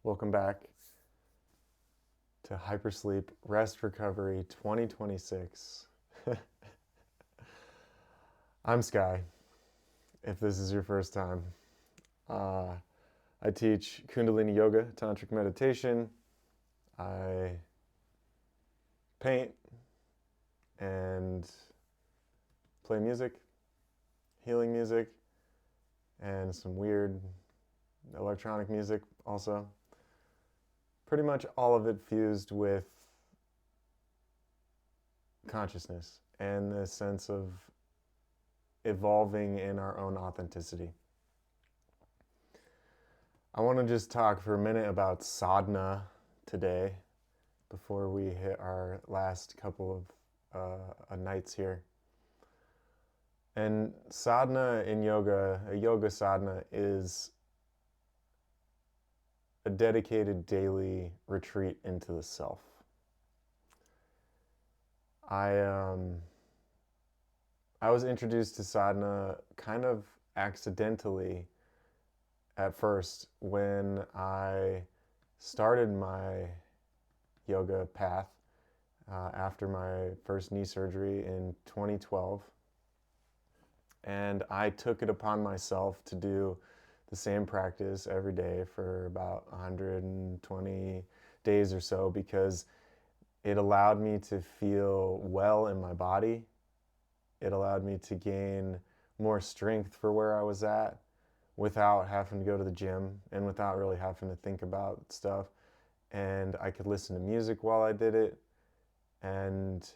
Welcome back to Hypersleep Rest Recovery 2026. I'm Sky, if this is your first time. I teach Kundalini Yoga, Tantric Meditation. I paint and play music, healing music, and some weird electronic music also. Pretty much all of it fused with consciousness and the sense of evolving in our own authenticity. I want to just talk for a minute about sadhana today before we hit our last couple of nights here. And sadhana in yoga, a yoga sadhana, is a dedicated daily retreat into the self. I was introduced to sadhana kind of accidentally at first when I started my yoga path after my first knee surgery in 2012. And I took it upon myself to do the same practice every day for about 120 days or so because it allowed me to feel well in my body. It allowed me to gain more strength for where I was at without having to go to the gym and without really having to think about stuff. And I could listen to music while I did it. And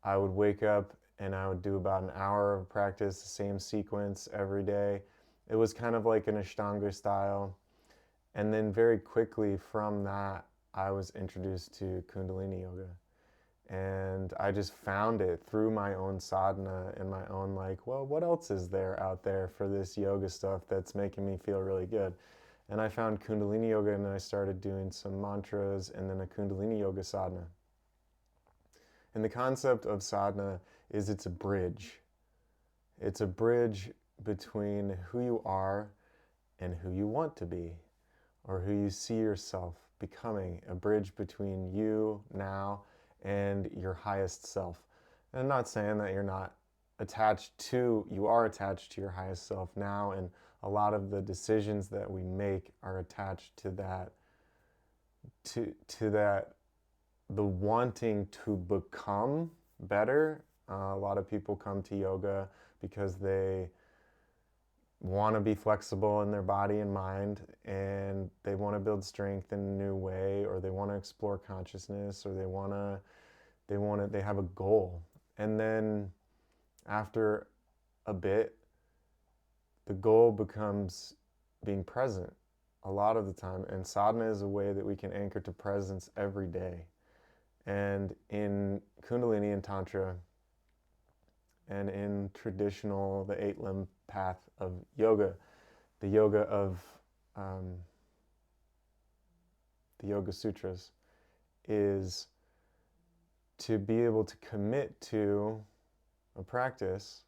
I would wake up and I would do about an hour of practice, the same sequence every day. It was kind of like an Ashtanga style. And then very quickly from that, I was introduced to Kundalini Yoga. And I just found it through my own sadhana and my own what else is there out there for this yoga stuff that's making me feel really good? And I found Kundalini Yoga and I started doing some mantras and then a Kundalini Yoga sadhana. And the concept of sadhana is it's a bridge. It's a bridge between who you are and who you want to be, or who you see yourself becoming, a bridge between you now and your highest self. And I'm not saying that you're not attached to, you are attached to your highest self now, and a lot of the decisions that we make are attached to that, to that, the wanting to become better. A lot of people come to yoga because they want to be flexible in their body and mind, and they want to build strength in a new way, or they want to explore consciousness, or they have a goal. And then after a bit, the goal becomes being present a lot of the time. And sadhana is a way that we can anchor to presence every day. And in Kundalini and Tantra, and in traditional, the 8-limb path of yoga, the yoga of the Yoga Sutras, is to be able to commit to a practice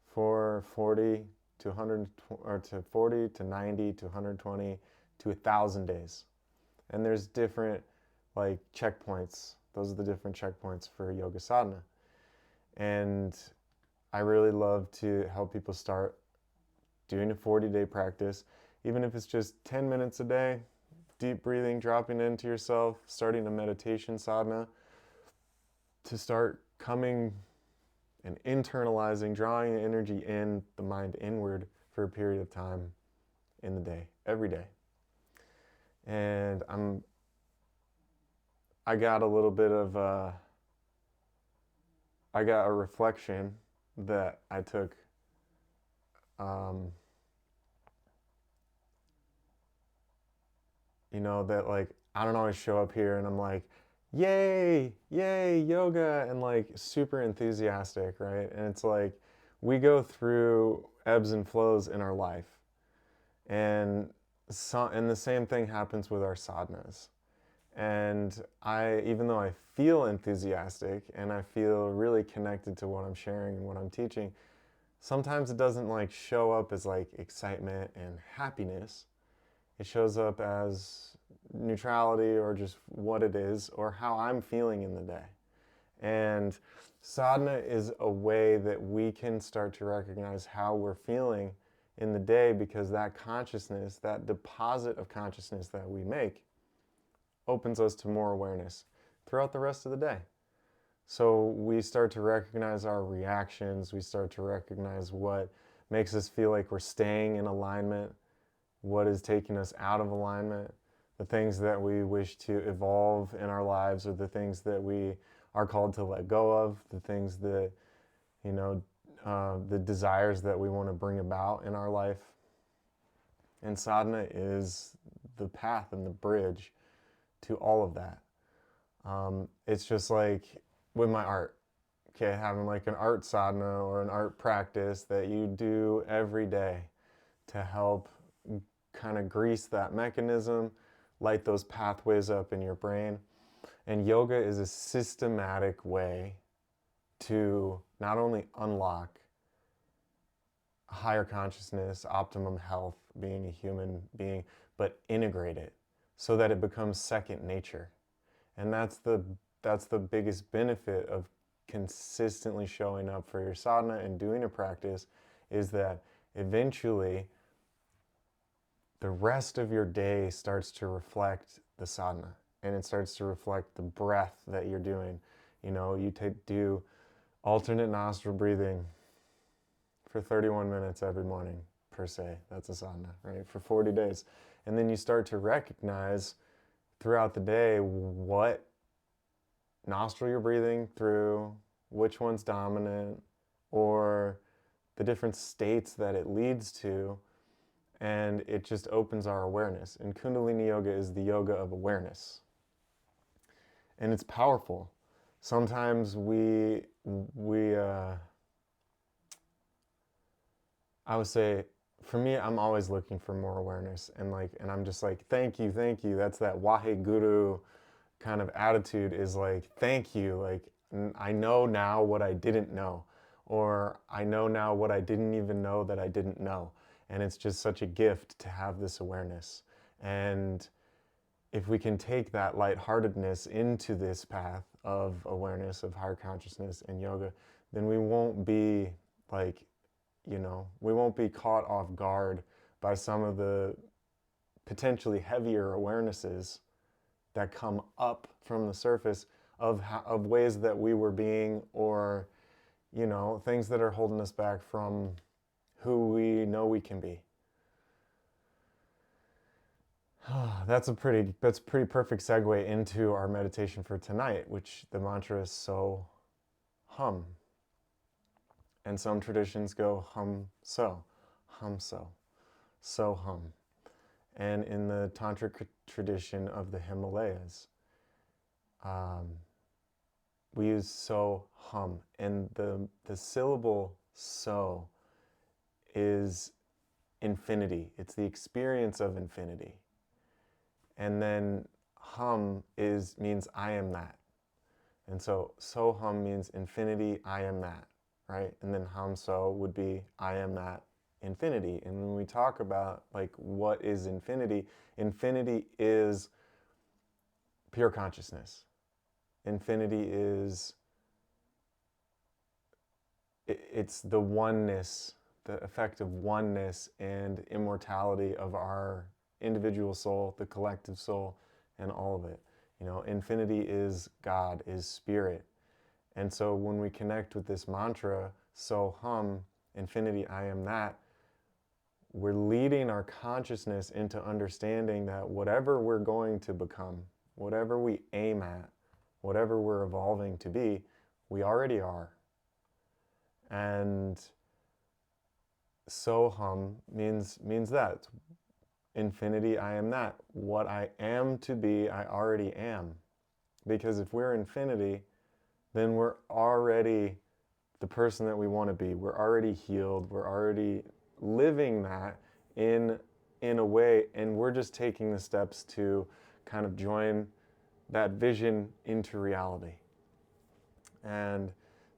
for 40 to 100, or to 40 to 90 to 120 to 1,000 days. And there's different checkpoints. Those are the different checkpoints for yoga sadhana. And I really love to help people start doing a 40-day practice, even if it's just 10 minutes a day, deep breathing, dropping into yourself, starting a meditation sadhana, to start coming and internalizing, drawing the energy in, the mind inward for a period of time in the day, every day. And I got a little bit of I got a reflection that I took that I don't always show up here and I'm like, yay, yoga, and super enthusiastic, right? And it's like we go through ebbs and flows in our life. And the same thing happens with our sadhanas. And even though I feel enthusiastic and I feel really connected to what I'm sharing and what I'm teaching, sometimes it doesn't show up as excitement and happiness. It shows up as neutrality or just what it is or how I'm feeling in the day. And sadhana is a way that we can start to recognize how we're feeling in the day, because that consciousness, that deposit of consciousness that we make, opens us to more awareness throughout the rest of the day. So we start to recognize our reactions, we start to recognize what makes us feel like we're staying in alignment, what is taking us out of alignment, the things that we wish to evolve in our lives, or the things that we are called to let go of, the things that, the desires that we want to bring about in our life. And sadhana is the path and the bridge to all of that. It's just like with my art, okay, having like an art sadhana or an art practice that you do every day to help kind of grease that mechanism, light those pathways up in your brain. And yoga is a systematic way to not only unlock higher consciousness, optimum health, being a human being, but integrate it so that it becomes second nature. And that's the biggest benefit of consistently showing up for your sadhana and doing a practice, is that eventually the rest of your day starts to reflect the sadhana, and it starts to reflect the breath that you're doing. You do alternate nostril breathing for 31 minutes every morning, per se. That's a sadhana, right? For 40 days. And then you start to recognize throughout the day what nostril you're breathing through, which one's dominant, or the different states that it leads to, and it just opens our awareness. And Kundalini Yoga is the yoga of awareness. And it's powerful. Sometimes I would say, for me, I'm always looking for more awareness, and I'm just like, thank you. That's that Waheguru kind of attitude, is like, thank you. Like, I know now what I didn't know, or I know now what I didn't even know that I didn't know. And it's just such a gift to have this awareness. And if we can take that lightheartedness into this path of awareness, of higher consciousness and yoga, then we won't be like, we won't be caught off guard by some of the potentially heavier awarenesses that come up from the surface of ways that we were being, or things that are holding us back from who we know we can be. That's a pretty perfect segue into our meditation for tonight, which the mantra is So Hum. And some traditions go hum so, so hum. And in the tantric tradition of the Himalayas, we use so hum, and the syllable so is infinity. It's the experience of infinity. And then hum means I am that. And so hum means infinity, I am that, right? And then hum so would be I am that infinity. And when we talk about like what is infinity, infinity is pure consciousness. Infinity is, it's the oneness, the effect of oneness and immortality of our individual soul, the collective soul, and all of it. Infinity is God, is spirit. And so when we connect with this mantra, So Hum, infinity, I am that, we're leading our consciousness into understanding that whatever we're going to become, whatever we aim at, whatever we're evolving to be, we already are. And So Hum means that. Infinity, I am that. What I am to be, I already am. Because if we're infinity, then we're already the person that we want to be. We're already healed. We're already living that in a way, and we're just taking the steps to kind of join that vision into reality. And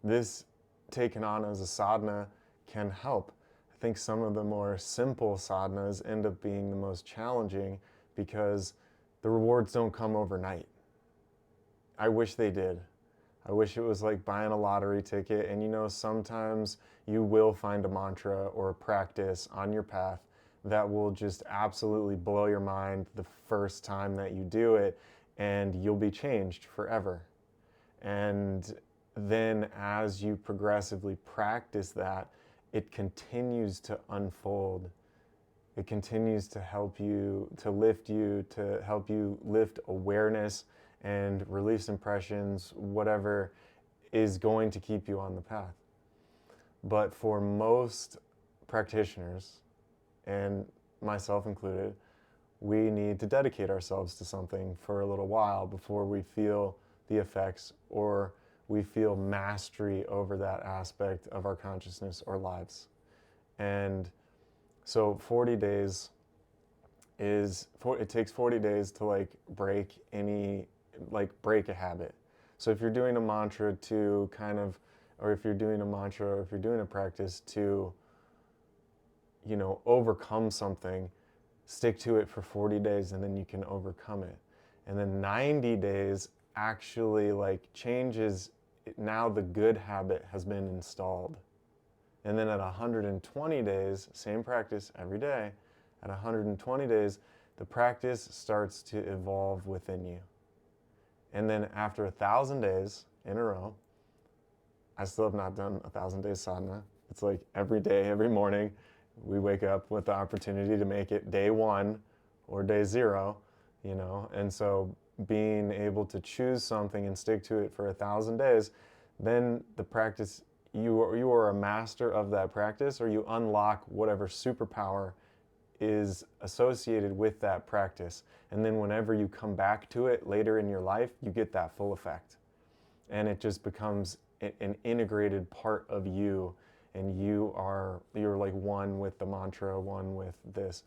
this, taken on as a sadhana, can help. I think some of the more simple sadhanas end up being the most challenging because the rewards don't come overnight. I wish they did. I wish it was like buying a lottery ticket, and sometimes you will find a mantra or a practice on your path that will just absolutely blow your mind the first time that you do it, and you'll be changed forever. And then as you progressively practice that, it continues to unfold. It continues to help you, to help you lift awareness and release impressions, whatever is going to keep you on the path. But for most practitioners, and myself included, we need to dedicate ourselves to something for a little while before we feel the effects or we feel mastery over that aspect of our consciousness or lives. And so 40 days it takes 40 days to break a habit. So if you're doing a mantra to or if you're doing a practice to, overcome something, stick to it for 40 days and then you can overcome it. And then 90 days actually changes, now the good habit has been installed. And then at 120 days, same practice every day, at 120 days, the practice starts to evolve within you. And then after 1,000 days in a row, I still have not done 1,000 days sadhana. It's like every day, every morning, we wake up with the opportunity to make it day 1 or day 0, And so being able to choose something and stick to it for 1,000 days, then the practice, you are a master of that practice, or you unlock whatever superpower is associated with that practice. And then whenever you come back to it later in your life, you get that full effect. And it just becomes an integrated part of you. And you're like one with the mantra, one with this.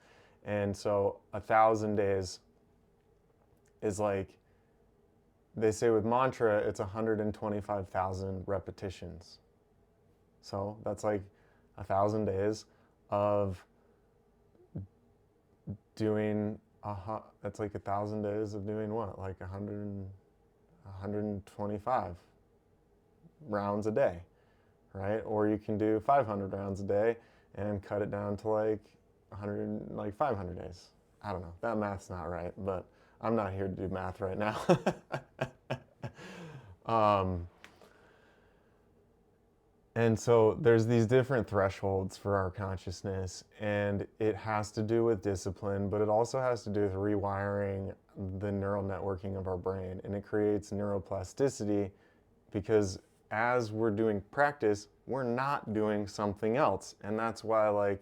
And so 1,000 days is like, they say with mantra, it's 125,000 repetitions. So that's like 1,000 days of doing, that's like 1,000 days of doing what? Like 125 rounds a day, right? Or you can do 500 rounds a day and cut it down to like 500 days. I don't know. That math's not right, but I'm not here to do math right now. And so there's these different thresholds for our consciousness, and it has to do with discipline, but it also has to do with rewiring the neural networking of our brain, and it creates neuroplasticity because as we're doing practice, we're not doing something else, and that's why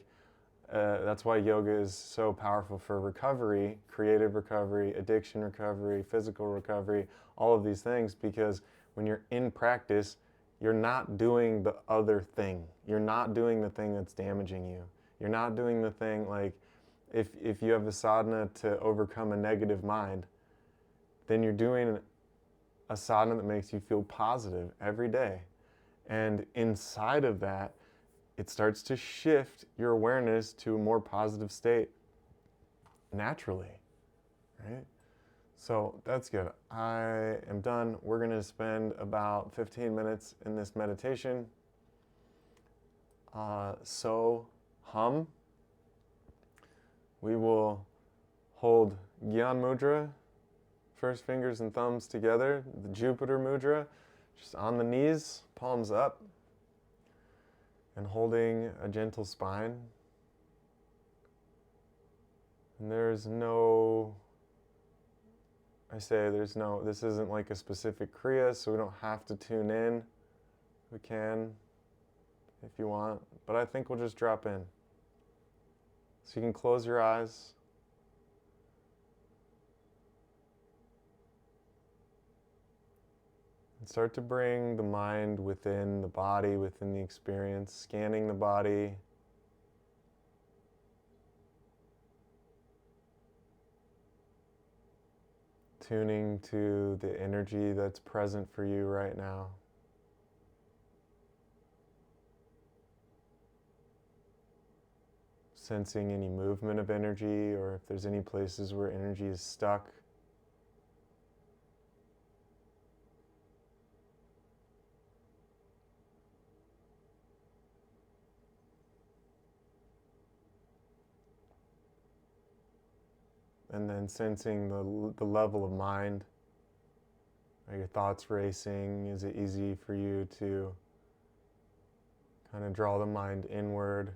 yoga is so powerful for recovery, creative recovery, addiction recovery, physical recovery, all of these things, because when you're in practice, you're not doing the other thing. You're not doing the thing that's damaging you. You're not doing the thing if you have a sadhana to overcome a negative mind, then you're doing a sadhana that makes you feel positive every day. And inside of that, it starts to shift your awareness to a more positive state naturally, right? So that's good. I am done. We're going to spend about 15 minutes in this meditation. So hum. We will hold Gyan Mudra, first fingers and thumbs together, the Jupiter Mudra, just on the knees, palms up, and holding a gentle spine. And this isn't like a specific Kriya, so we don't have to tune in. We can, if you want, but I think we'll just drop in. So you can close your eyes. And start to bring the mind within the body, within the experience, scanning the body. Tuning to the energy that's present for you right now. sensing any movement of energy, or if there's any places where energy is stuck. And then sensing the level of mind. Are your thoughts racing? Is it easy for you to kind of draw the mind inward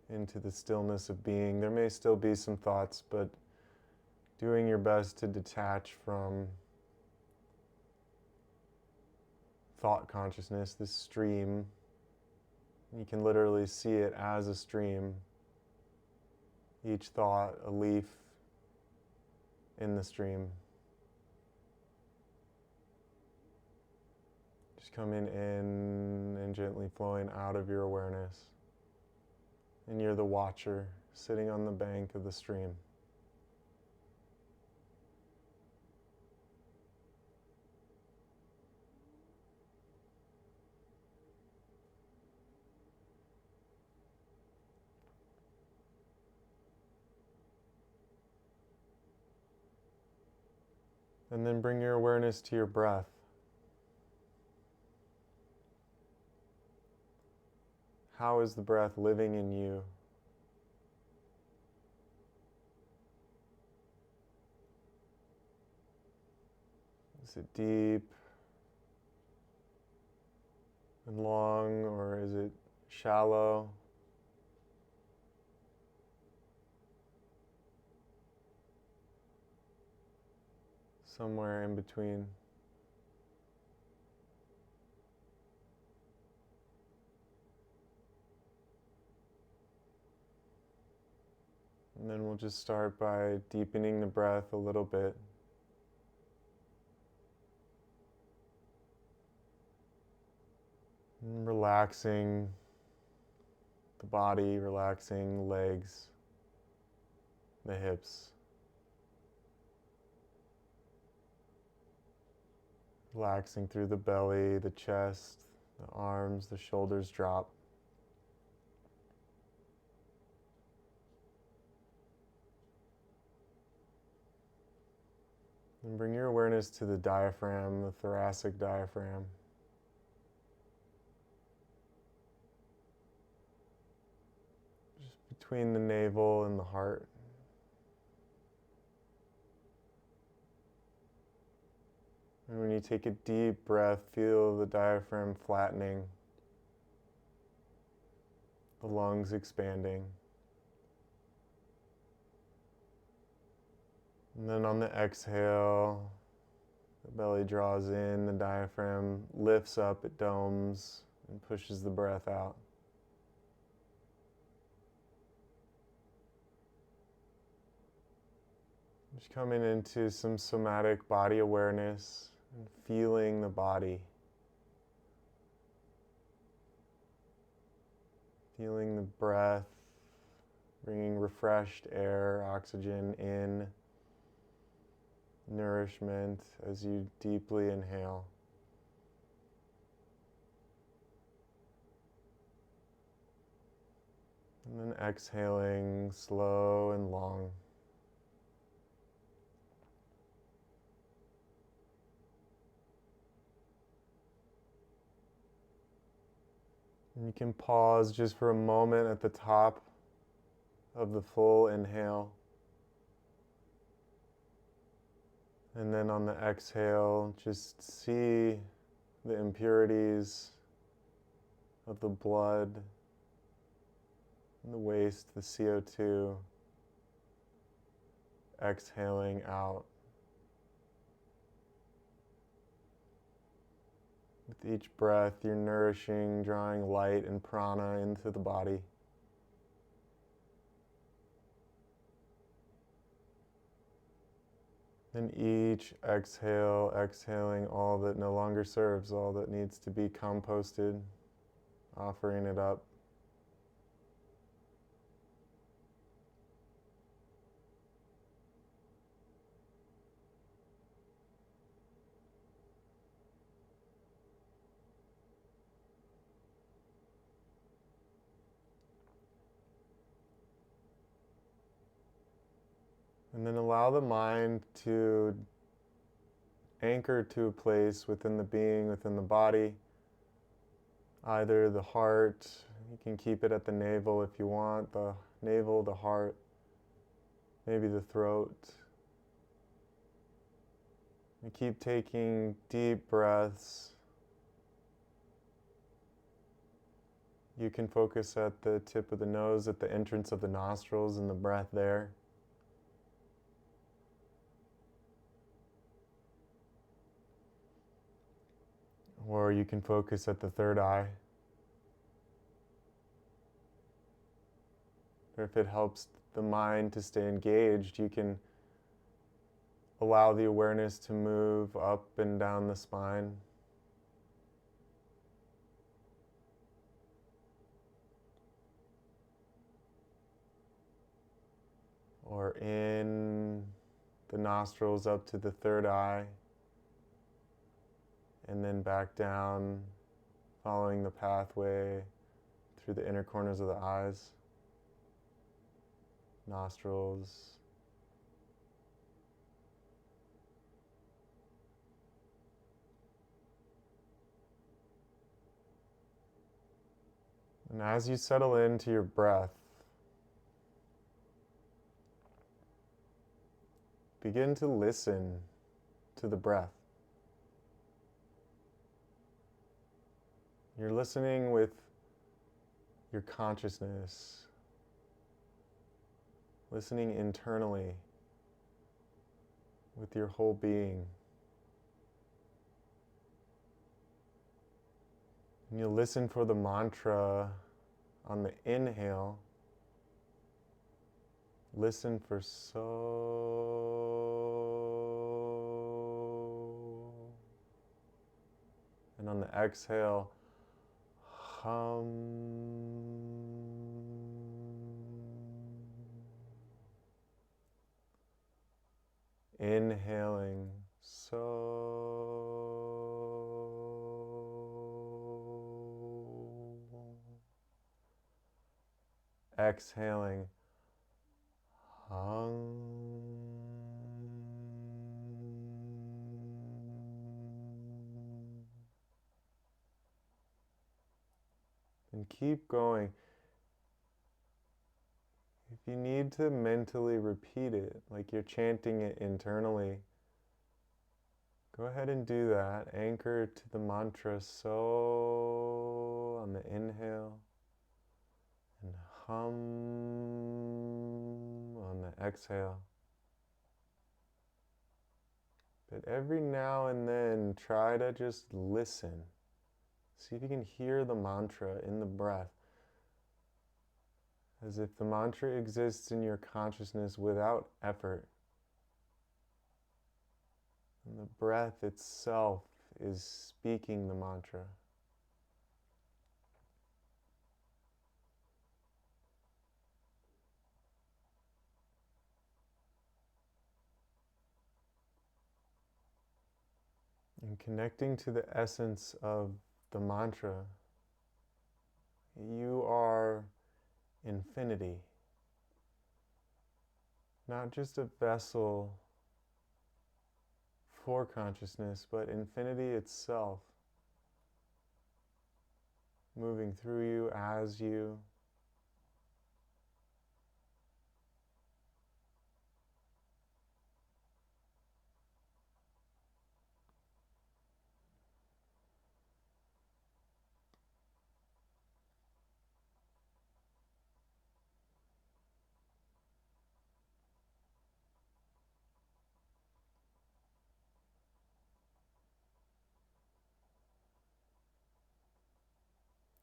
into the stillness of being? There may still be some thoughts, but doing your best to detach from thought consciousness, this stream. You can literally see it as a stream. Each thought, a leaf in the stream. Just coming in and gently flowing out of your awareness. And you're the watcher sitting on the bank of the stream. And then bring your awareness to your breath. How is the breath living in you? Is it deep and long, or is it shallow? Somewhere in between. And then we'll just start by deepening the breath a little bit. And relaxing the body, relaxing the legs, the hips. Relaxing through the belly, the chest, the arms, the shoulders drop. And bring your awareness to the diaphragm, the thoracic diaphragm. Just between the navel and the heart. And when you take a deep breath, feel the diaphragm flattening, the lungs expanding. And then on the exhale, the belly draws in, the diaphragm lifts up, it domes and pushes the breath out. Just coming into some somatic body awareness and feeling the body. Feeling the breath, bringing refreshed air, oxygen in. Nourishment as you deeply inhale. And then exhaling slow and long. And you can pause just for a moment at the top of the full inhale. And then on the exhale, just see the impurities of the blood, and the waste, the CO2, exhaling out. With each breath, you're nourishing, drawing light and prana into the body. And each exhale, exhaling all that no longer serves, all that needs to be composted, offering it up. And then allow the mind to anchor to a place within the being, within the body, either the heart, you can keep it at the navel if you want, the navel, the heart, maybe the throat. And keep taking deep breaths. You can focus at the tip of the nose, at the entrance of the nostrils and the breath there. Or you can focus at the third eye. Or if it helps the mind to stay engaged, you can allow the awareness to move up and down the spine. Or in the nostrils up to the third eye. And then back down, following the pathway through the inner corners of the eyes, nostrils. And as you settle into your breath, begin to listen to the breath. You're listening with your consciousness, listening internally with your whole being. And you'll listen for the mantra on the inhale. Listen for so. And on the exhale, hum. Inhaling so. Exhaling hum. And keep going. If you need to mentally repeat it, like you're chanting it internally, go ahead and do that. Anchor to the mantra so on the inhale and hum on the exhale. But every now and then, try to just listen. See if you can hear the mantra in the breath, as if the mantra exists in your consciousness without effort. And the breath itself is speaking the mantra. And connecting to the essence of the mantra, you are infinity. Not just a vessel for consciousness, but infinity itself, moving through you, as you.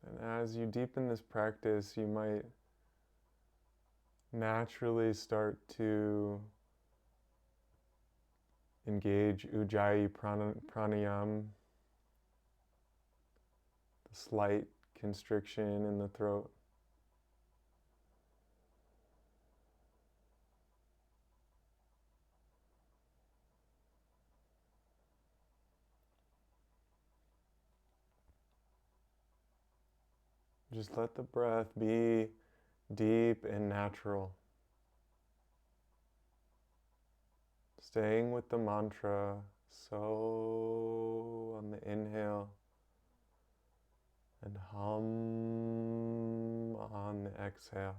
And as you deepen this practice, you might naturally start to engage Ujjayi pranayam, the slight constriction in the throat. Just let the breath be deep and natural. Staying with the mantra, so on the inhale and hum on the exhale.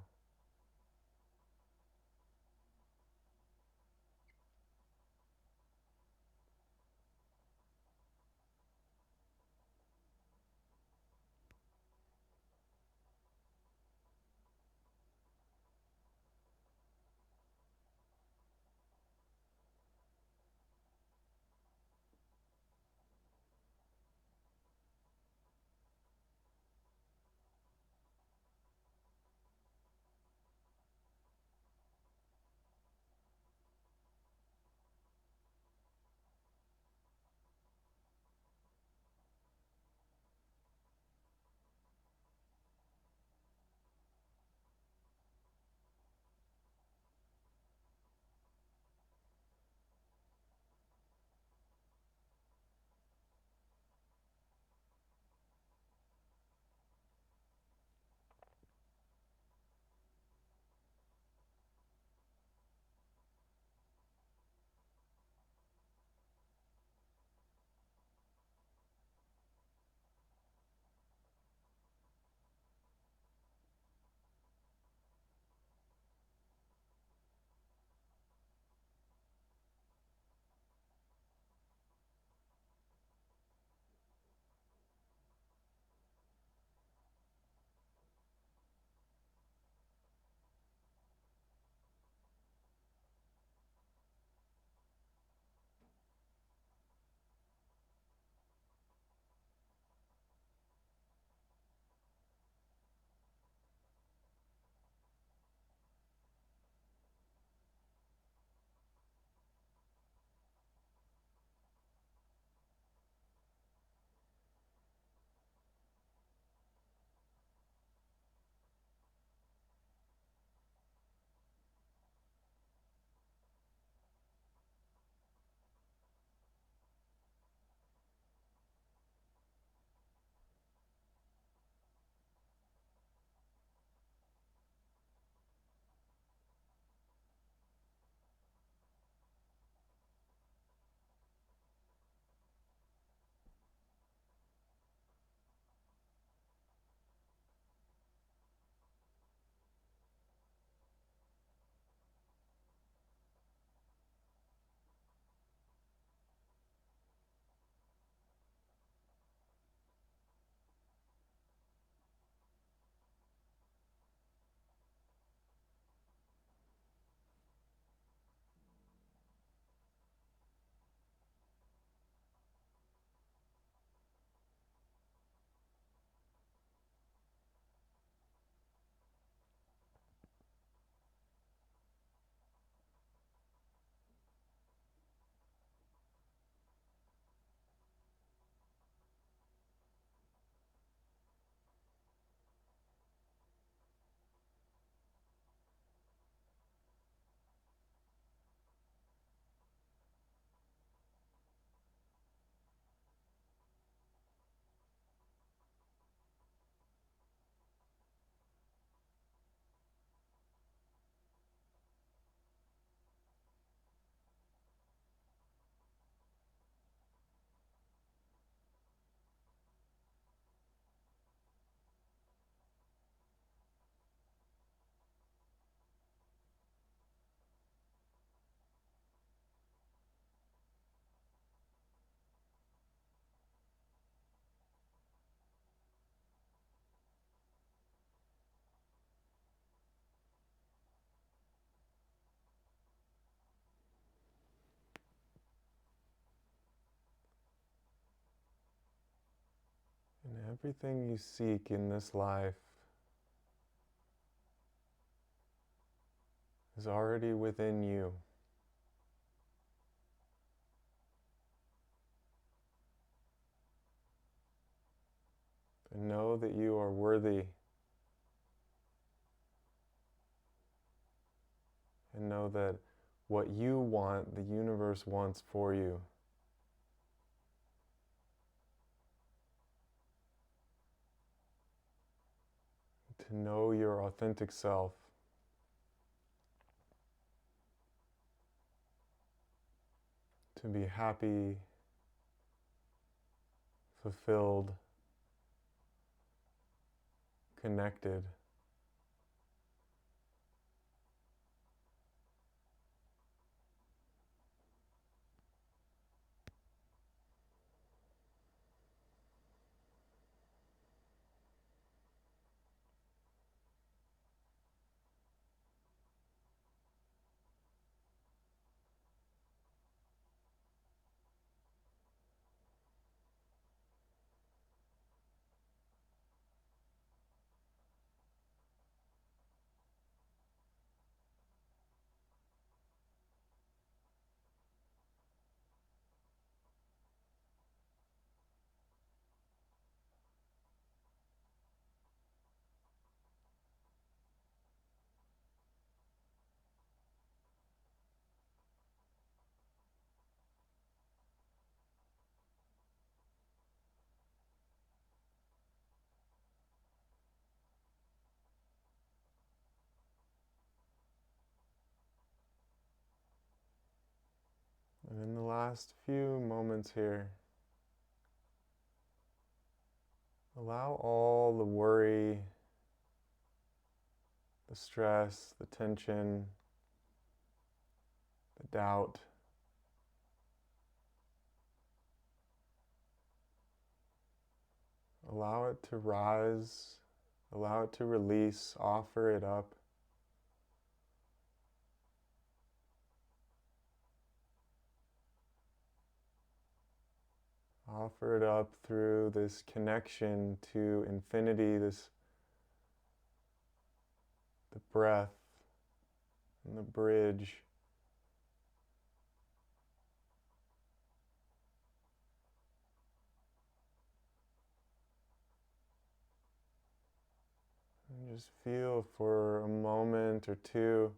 And everything you seek in this life is already within you. And know that you are worthy. And know that what you want, the universe wants for you. To know your authentic self. to be happy, fulfilled, connected. And in the last few moments here, allow all the worry, the stress, the tension, the doubt, allow it to rise, allow it to release, offer it up. Offer it up through this connection to infinity, the breath and the bridge. And just feel for a moment or two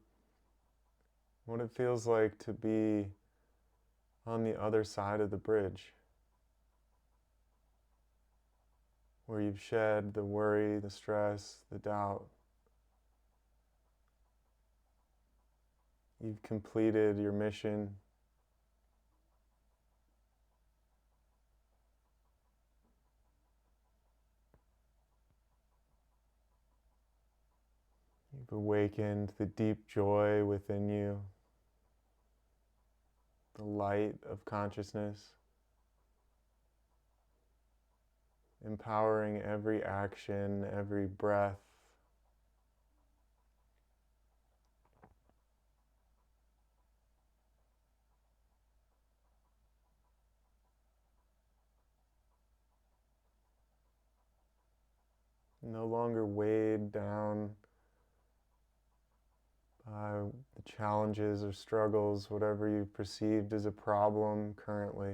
what it feels like to be on the other side of the bridge, where you've shed the worry, the stress, the doubt. You've completed your mission. You've awakened the deep joy within you, the light of consciousness, empowering every action, every breath. No longer weighed down by the challenges or struggles, whatever you perceived as a problem currently.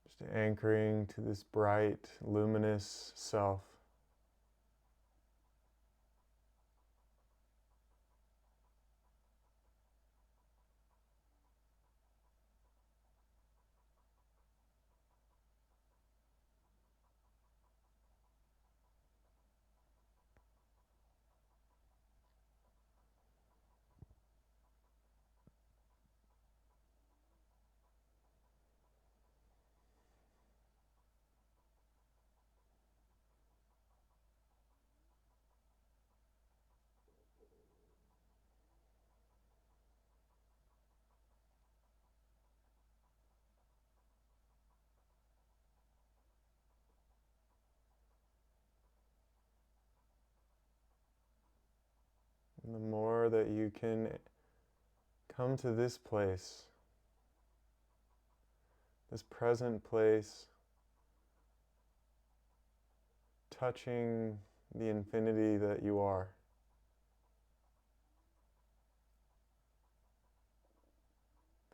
Just anchoring to this bright, luminous self. And the more that you can come to this place, this present place, touching the infinity that you are,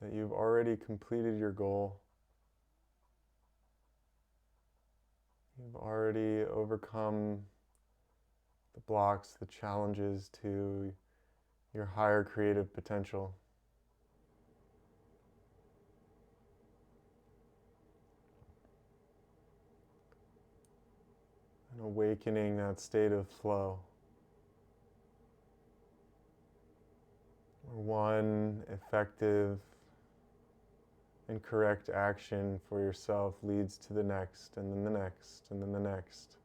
that you've already completed your goal, you've already overcome the blocks, the challenges to your higher creative potential. And awakening that state of flow. One effective and correct action for yourself leads to the next, and then the next, and then the next.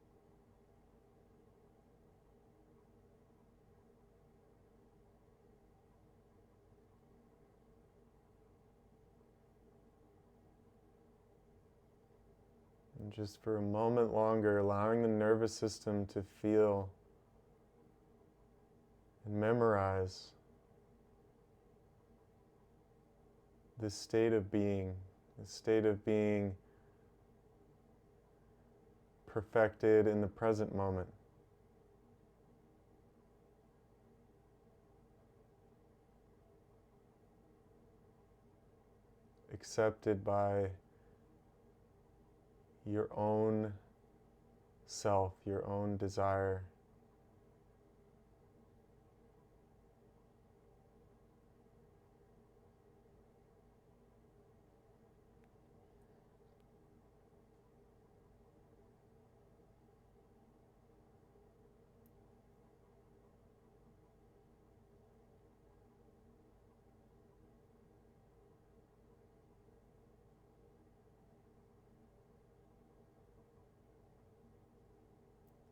And just for a moment longer, allowing the nervous system to feel and memorize this state of being, perfected in the present moment. Accepted by your own self, your own desire.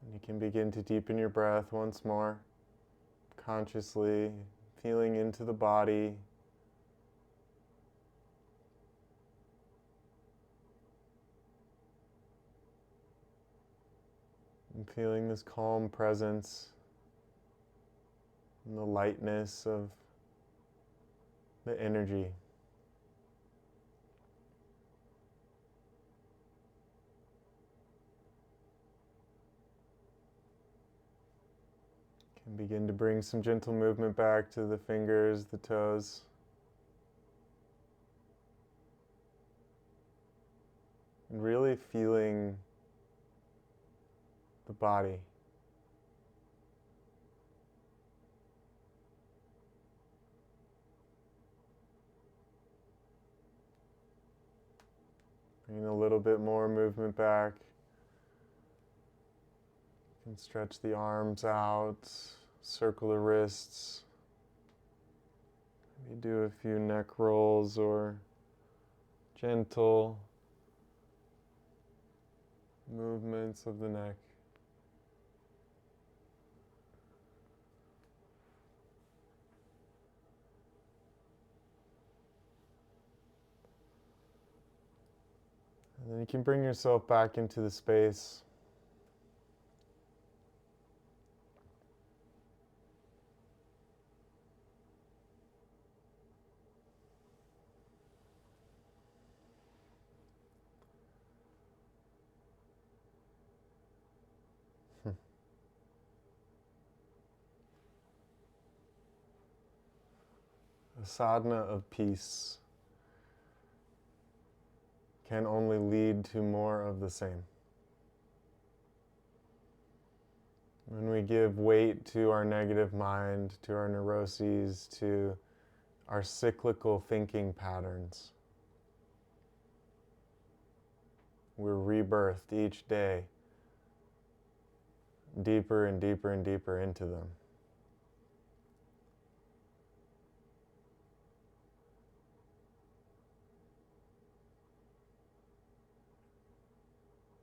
And you can begin to deepen your breath once more, consciously feeling into the body. And feeling this calm presence and the lightness of the energy. Can begin to bring some gentle movement back to the fingers, the toes. And really feeling the body. Bringing a little bit more movement back. You can stretch the arms out, circle the wrists. Maybe do a few neck rolls or gentle movements of the neck. And then you can bring yourself back into the space. A sadhana of peace can only lead to more of the same. When we give weight to our negative mind, to our neuroses, to our cyclical thinking patterns, we're rebirthed each day deeper and deeper and deeper into them.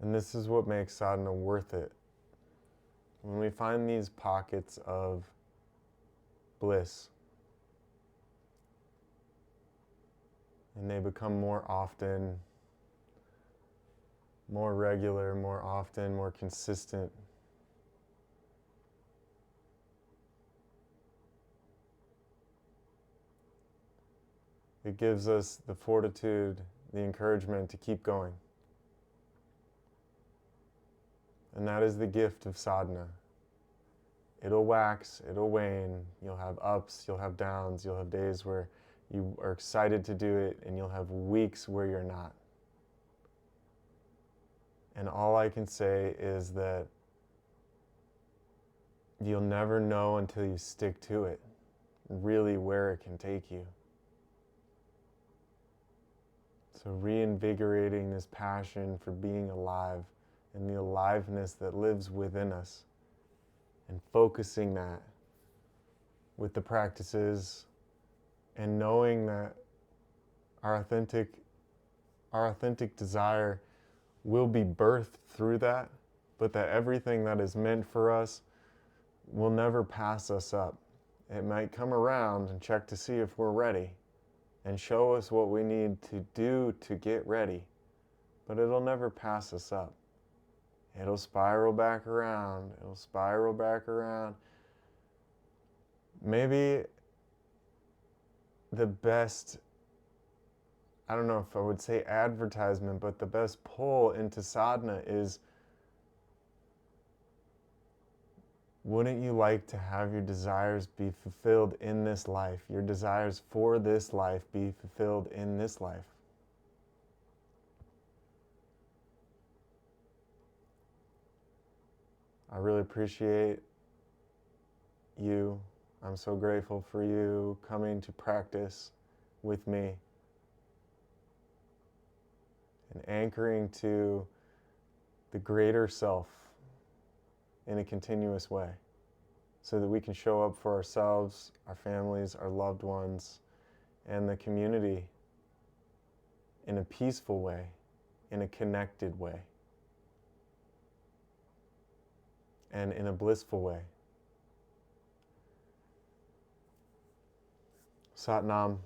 And this is what makes sadhana worth it. When we find these pockets of bliss, and they become more often, more regular, more often, more consistent, it gives us the fortitude, the encouragement to keep going. And that is the gift of sadhana. It'll wax, it'll wane, you'll have ups, you'll have downs, you'll have days where you are excited to do it, and you'll have weeks where you're not. And all I can say is that you'll never know until you stick to it, really where it can take you. So reinvigorating this passion for being alive and the aliveness that lives within us, and focusing that with the practices and knowing that our authentic desire will be birthed through that, but that everything that is meant for us will never pass us up. It might come around and check to see if we're ready and show us what we need to do to get ready, but it'll never pass us up. It'll spiral back around. It'll spiral back around. Maybe the best, I don't know if I would say advertisement, but the best pull into sadhana is, wouldn't you like to have your desires be fulfilled in this life? Your desires for this life be fulfilled in this life? I really appreciate you. I'm so grateful for you coming to practice with me and anchoring to the greater self in a continuous way so that we can show up for ourselves, our families, our loved ones, and the community in a peaceful way, in a connected way, and in a blissful way. Satnam.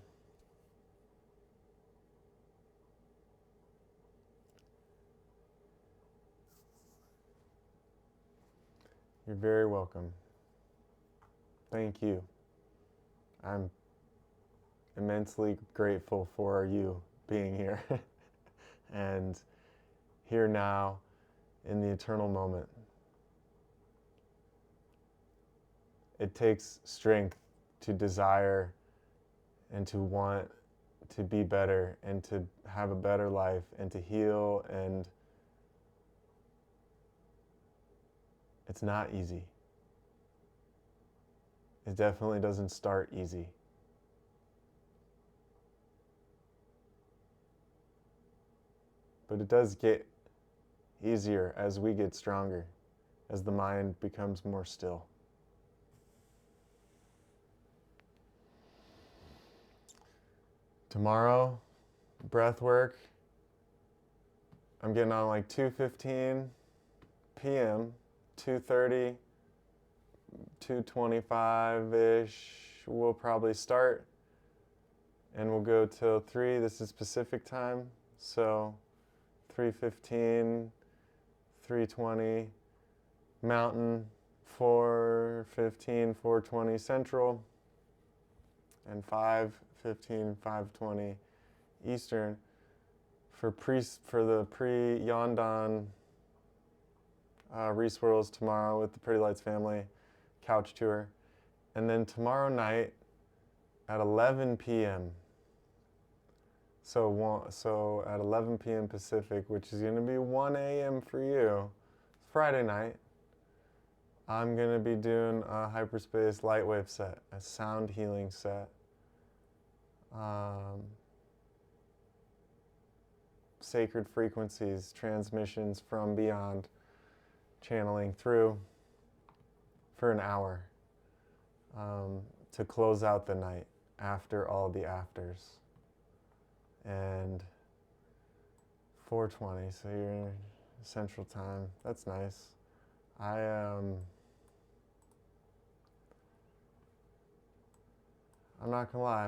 You're very welcome. Thank you. I'm immensely grateful for you being here and here now in the eternal moment. It takes strength to desire and to want to be better and to have a better life and to heal, and it's not easy. It definitely doesn't start easy. But it does get easier as we get stronger, as the mind becomes more still. Tomorrow, breath work. I'm getting on like 2:15 p.m., 2:30, 2:25-ish. We'll probably start, and we'll go till 3. This is Pacific time, so 3:15, 3:20 Mountain, 4:15, 4:20 Central, and 5:15, 5:20 Eastern for the pre-Yondan re-swirls tomorrow with the Pretty Lights family couch tour. And then tomorrow night at 11 p.m. So at 11 p.m. Pacific, which is going to be 1 a.m. for you, Friday night, I'm going to be doing a Hyperspace Lightwave set, a sound healing set. Sacred frequencies, transmissions from beyond, channeling through for an hour to close out the night after all the afters. And 4:20, so you're in Central Time. That's nice. I'm not gonna lie,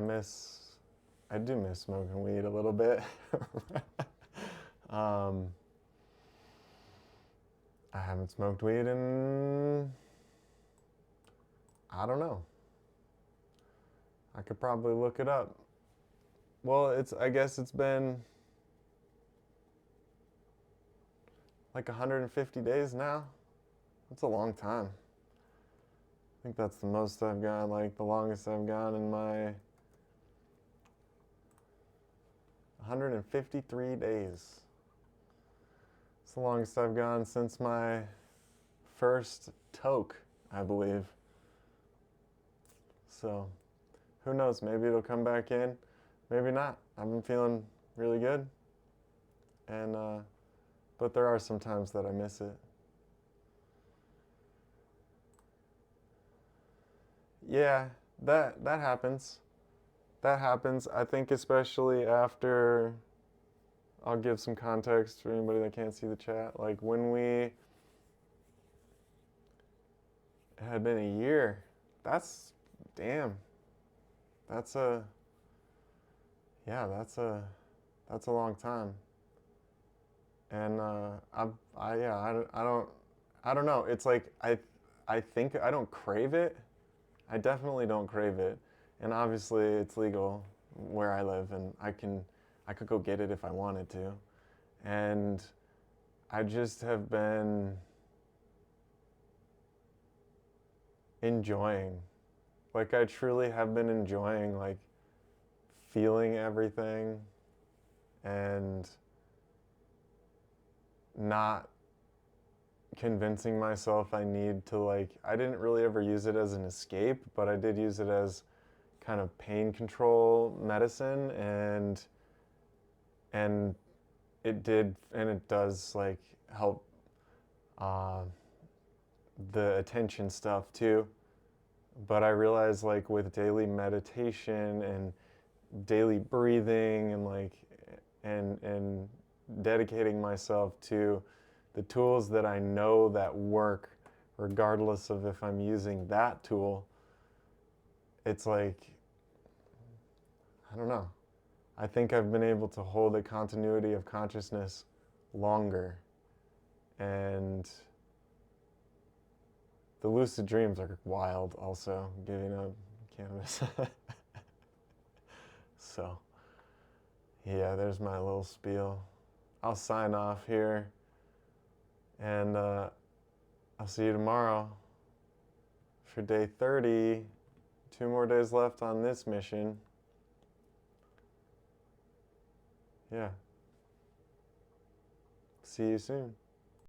I do miss smoking weed a little bit. I haven't smoked weed in, I don't know. I could probably look it up. Well, I guess it's been like 150 days now. That's a long time. I think that's the most I've gone, like the longest I've gone in my 153 days. It's the longest I've gone since my first toke, I believe. So, who knows? Maybe it'll come back in. Maybe not. I've been feeling really good. And, but there are some times that I miss it. Yeah, that happens. that happens. I think especially after, I'll give some context for anybody that can't see the chat. Like when it had been a year. That's, damn. That's a, yeah, that's a long time. And I don't know. It's like I think I don't crave it. I definitely don't crave it. And obviously it's legal where I live, and I could go get it if I wanted to. And I just have been enjoying. Like I truly have been enjoying like feeling everything and not convincing myself I need to like, I didn't really ever use it as an escape, but I did use it as kind of pain control medicine, and it did, and it does like help uh, the attention stuff too. But I realized like with daily meditation and daily breathing and like and dedicating myself to the tools that I know that work, regardless of if I'm using that tool, it's like, I don't know. I think I've been able to hold a continuity of consciousness longer. And the lucid dreams are wild also, giving up cannabis. So, yeah, there's my little spiel. I'll sign off here, and I'll see you tomorrow for day 30. 2 more days left on this mission. Yeah. See you soon.